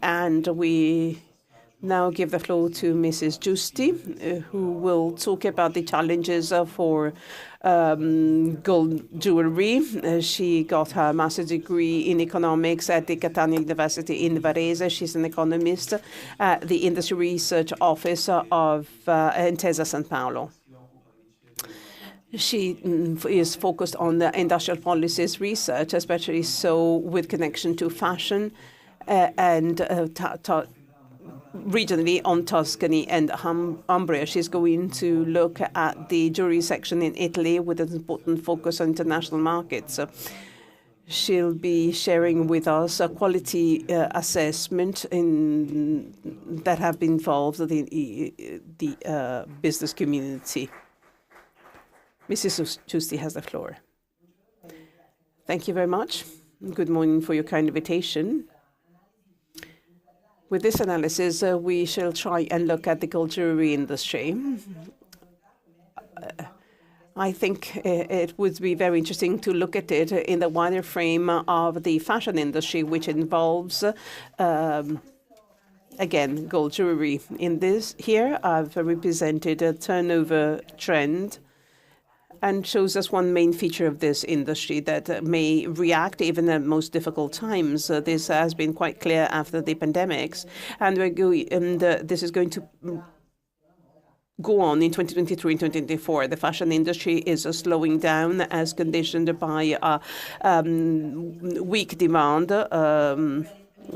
And we now give the floor to Mrs. Giusti, who will talk about the challenges for gold jewelry. She got her master's degree in economics at the Catania University in Varese. She's an economist at the Industry Research Office of Intesa Sanpaolo. She is focused on the industrial policies research, especially so with connection to fashion and regionally on Tuscany and Umbria. She's going to look at the jewelry section in Italy with an important focus on international markets. She'll be sharing with us a quality assessment that have been involved in the business community. Mrs. Giusti has the floor. Thank you very much. Good morning for your kind invitation. With this analysis, we shall try and look at the gold jewelry industry. I think it would be very interesting to look at it in the wider frame of the fashion industry, which involves, again, gold jewelry. In this here, I've represented a turnover trend and shows us one main feature of this industry that may react even at most difficult times. This has been quite clear after the pandemics, and this is going to go on in 2023 and 2024. The fashion industry is slowing down as conditioned by weak demand.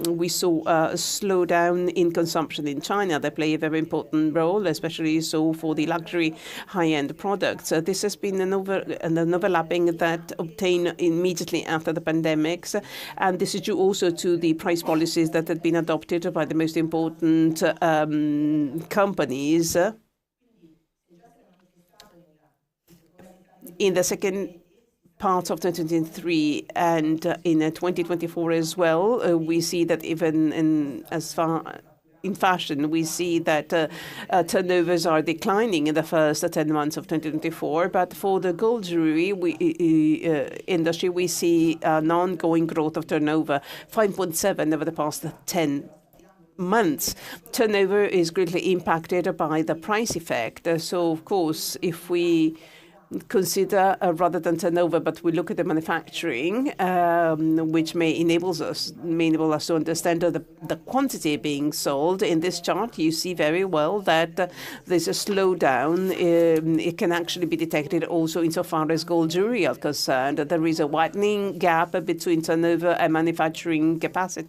We saw a slowdown in consumption in China. They play a very important role, especially so for the luxury high-end products. This has been an overlapping that obtained immediately after the pandemics, and this is due also to the price policies that had been adopted by the most important companies. In the second part of 2023 and in 2024 as well, we see that even in fashion, we see that turnovers are declining in the first 10 months of 2024. But for the gold jewelry industry, we see an ongoing growth of turnover, 5.7 over the past 10 months. Turnover is greatly impacted by the price effect. So, of course, if we consider rather than turnover, but we look at the manufacturing, which may enable us to understand the quantity being sold. In this chart, you see very well that there's a slowdown. It can actually be detected also insofar as gold jewelry are concerned. There is a widening gap between turnover and manufacturing capacity.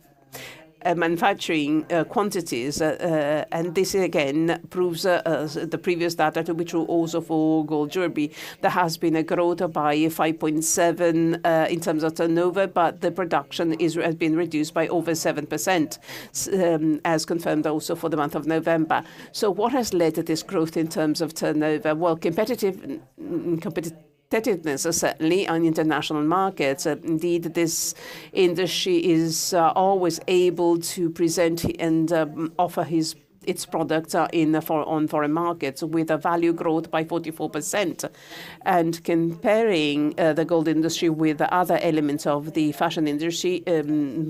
Manufacturing quantities, and this again proves the previous data to be true also for gold jewelry. There has been a growth by 5.7 in terms of turnover, but the production has been reduced by over 7%, as confirmed also for the month of November. So what has led to this growth in terms of turnover? Well, competitiveness certainly on international markets. Indeed, this industry is always able to present and offer its products on foreign markets with a value growth by 44%. And comparing the gold industry with other elements of the fashion industry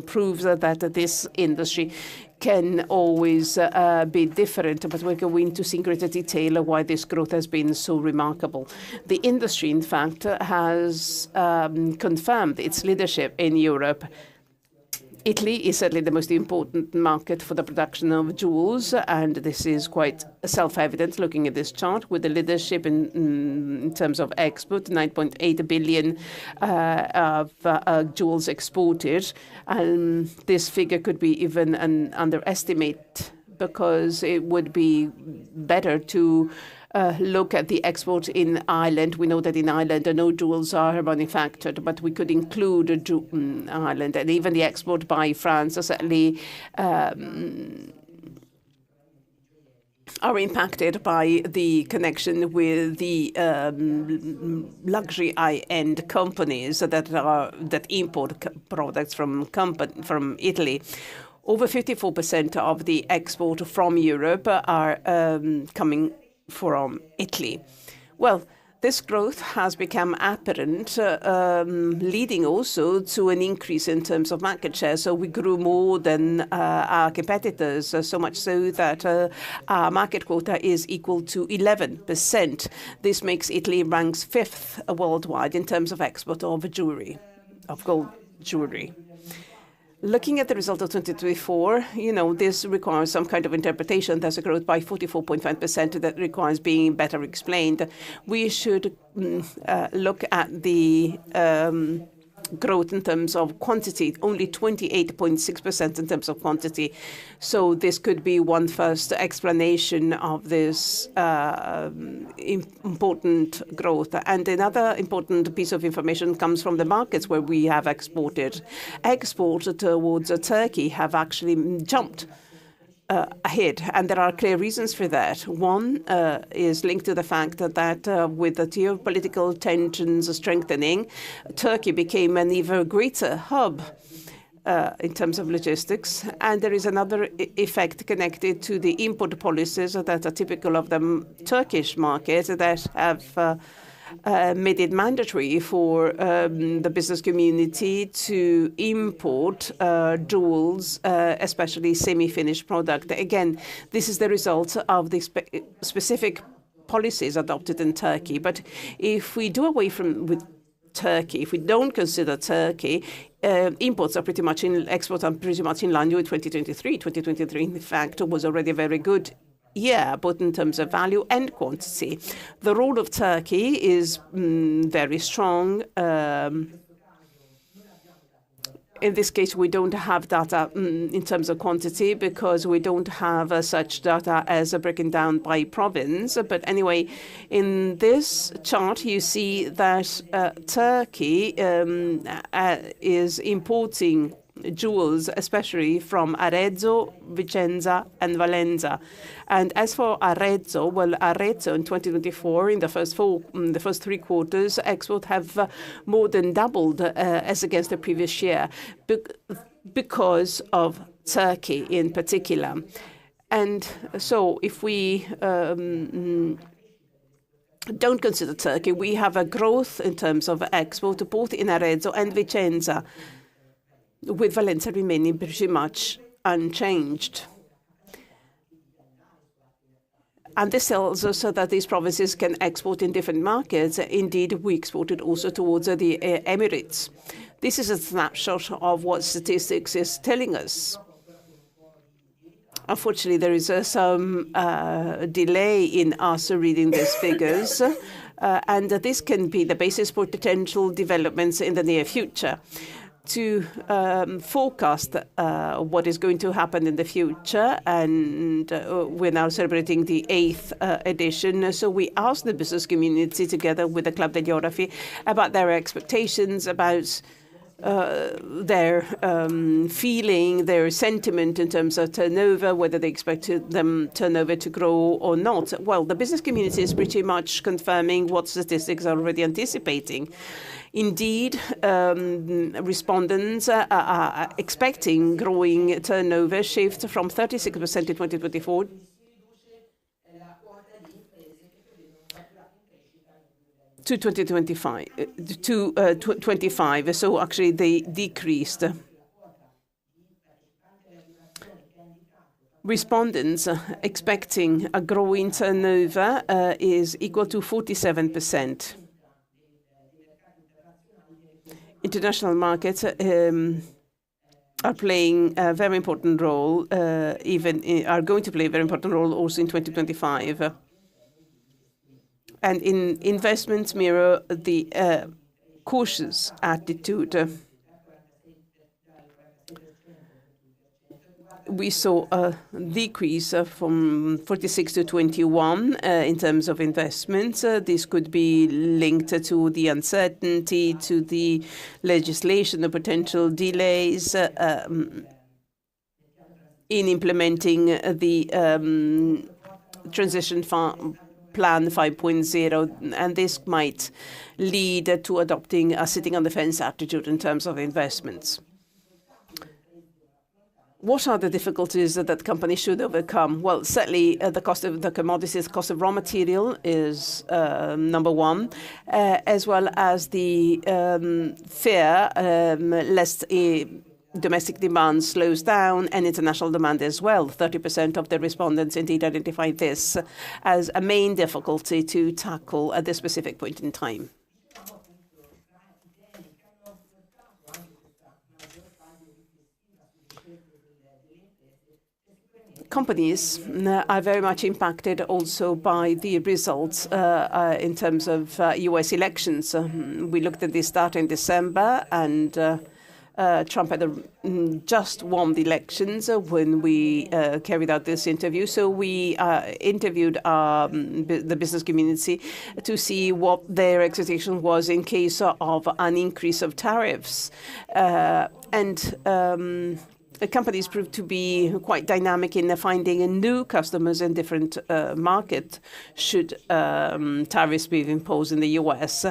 proves that this industry can always be different, but we're going to see in greater detail why this growth has been so remarkable. The industry, in fact, has confirmed its leadership in Europe. Italy is certainly the most important market for the production of jewels, and this is quite self-evident looking at this chart, with the leadership in terms of export, 9.8 billion of jewels exported. And this figure could be even an underestimate, because it would be better to look at the export in Ireland. We know that in Ireland no jewels are manufactured, but we could include Ireland, and even the export by France certainly are impacted by the connection with the luxury high-end companies that import products from Italy. Over 54% of the export from Europe are coming from Italy. Well, This growth has become apparent, leading also to an increase in terms of market share. So we grew more than our competitors, so much so that our market quota is equal to 11%. This makes Italy ranks 5th worldwide in terms of export of jewelry, of gold jewelry. Looking at the result of 2024, this requires some kind of interpretation. There's a growth by 44.5% that requires being better explained. We should look at the growth in terms of quantity, only 28.6% in terms of quantity. So this could be one first explanation of this important growth. And another important piece of information comes from the markets where we have exported. Exports towards Turkey have actually jumped ahead, and there are clear reasons for that. One is linked to the fact that with the geopolitical tensions strengthening, Turkey became an even greater hub in terms of logistics. And there is another effect connected to the import policies that are typical of the Turkish market that have made it mandatory for the business community to import jewels, especially semi-finished product. Again, this is the result of the specific policies adopted in Turkey. But if we do away with Turkey, if we don't consider Turkey, exports are pretty much in line with 2023. 2023, in fact, was already a very good year, both in terms of value and quantity. The role of Turkey is very strong. In this case, we don't have data in terms of quantity because we don't have such data as breaking down by province. But anyway, in this chart, you see that Turkey is importing jewels, especially from Arezzo, Vicenza, and Valenza. And as for Arezzo, Arezzo in 2024, in the first 3 quarters, exports have more than doubled as against the previous year because of Turkey in particular. And so if we don't consider Turkey, we have a growth in terms of export both in Arezzo and Vicenza, with Valencia remaining pretty much unchanged. And this tells us that these provinces can export in different markets. Indeed, we exported also towards the Emirates. This is a snapshot of what statistics is telling us. Unfortunately, there is some delay in us reading these figures, and this can be the basis for potential developments in the near future. To forecast what is going to happen in the future, and we're now celebrating the 8th edition. So we asked the business community together with the Club degli Orafi about their expectations, about their feeling, their sentiment in terms of turnover, whether they expected them turnover to grow or not. Well, the business community is pretty much confirming what statistics are already anticipating. Indeed, respondents are expecting growing turnover shift from 36% in 2024 to 2025 to 25. So actually they decreased. Respondents expecting a growing turnover is equal to 47%. International markets are playing a very important role, are going to play a very important role also in 2025. And in investments mirror the cautious attitude. We saw a decrease from 46 to 21 in terms of investments. This could be linked to the uncertainty, to the legislation, the potential delays in implementing the transition Plan 5.0, and this might lead to adopting a sitting on the fence attitude in terms of investments. What are the difficulties that companies should overcome? Well, certainly the cost of the commodities, cost of raw material is number one, as well as the fear lest domestic demand slows down and international demand as well. 30% of the respondents indeed identify this as a main difficulty to tackle at this specific point in time. Companies are very much impacted also by the results in terms of US elections. We looked at this data in December, and Trump had just won the elections when we carried out this interview. So we interviewed the business community to see what their expectation was in case of an increase of tariffs. Companies proved to be quite dynamic in finding new customers in different markets should tariffs be imposed in the US.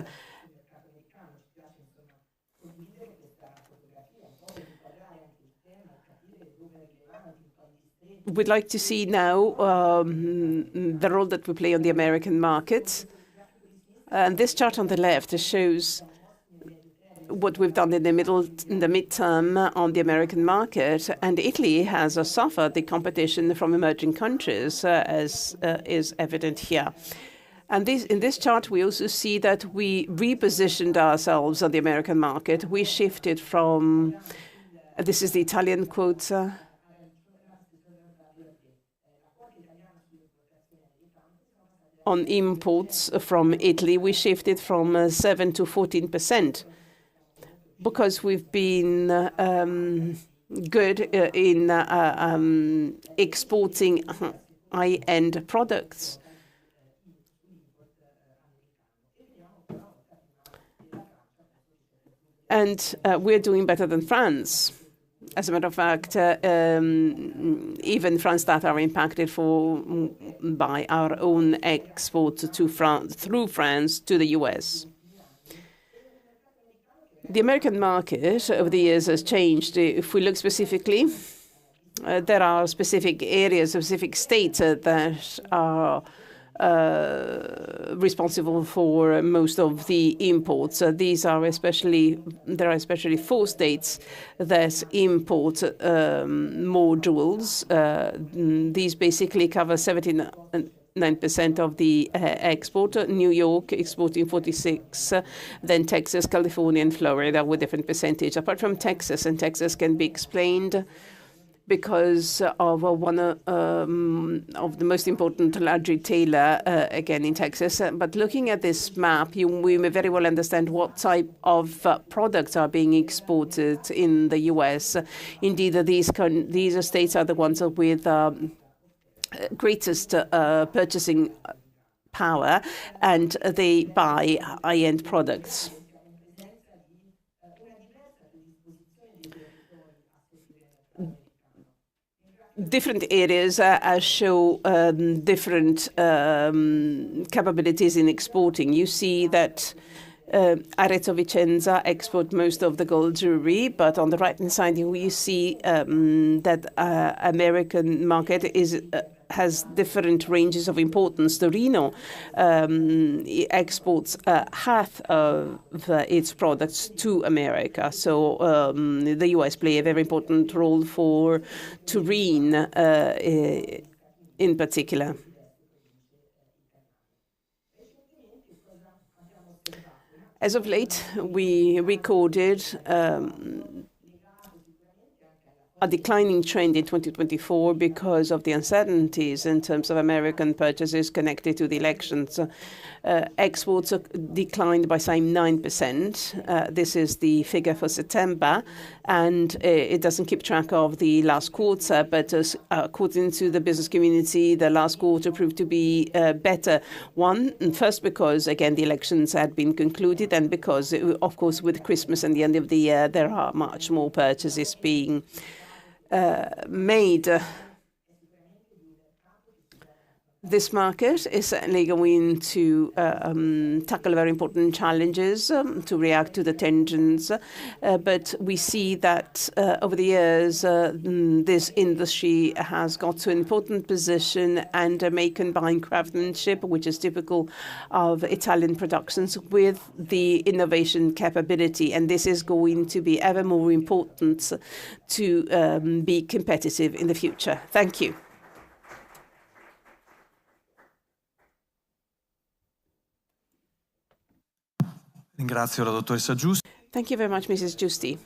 We'd like to see now the role that we play on the American market. And this chart on the left shows what we've done in the midterm on the American market, and Italy has suffered the competition from emerging countries, as is evident here. And in this chart, we also see that we repositioned ourselves on the American market. We shifted from, this is the Italian quota, on imports from Italy. We shifted from 7 to 14%. Because we've been good in exporting high-end products. And we're doing better than France. As a matter of fact, even France that are impacted by our own exports to France, through France to the US. The American market over the years has changed. If we look specifically, there are specific areas, specific states that are responsible for most of the imports. There are especially 4 states that import modules. These basically cover 9% of the export. New York exporting 46, then Texas, California, and Florida with different percentage. Apart from Texas, and Texas can be explained because of one of the most important large retailer, again in Texas. But looking at this map, we may very well understand what type of products are being exported in the U.S. Indeed, these states are the ones with greatest purchasing power, and they buy high-end products. Different areas show different capabilities in exporting. You see that Arezzo Vicenza export most of the gold jewelry, but on the right-hand side, you see that American market has different ranges of importance. Torino exports half of its products to America. So the U.S. play a very important role for Turin in particular. As of late, we recorded a declining trend in 2024 because of the uncertainties in terms of American purchases connected to the elections. Exports declined by some 9%. This is the figure for September, and it doesn't keep track of the last quarter, but according to the business community, the last quarter proved to be better. First because, again, the elections had been concluded, and because, of course, with Christmas and the end of the year, there are much more purchases being made. This market is certainly going to tackle very important challenges to react to the tensions, but we see that over the years this industry has got to an important position and may combine craftsmanship, which is typical of Italian productions, with the innovation capability, and this is going to be ever more important to be competitive in the future. Thank you. Ringrazio la dottoressa Giusti. Thank you very much, Mrs. Giusti.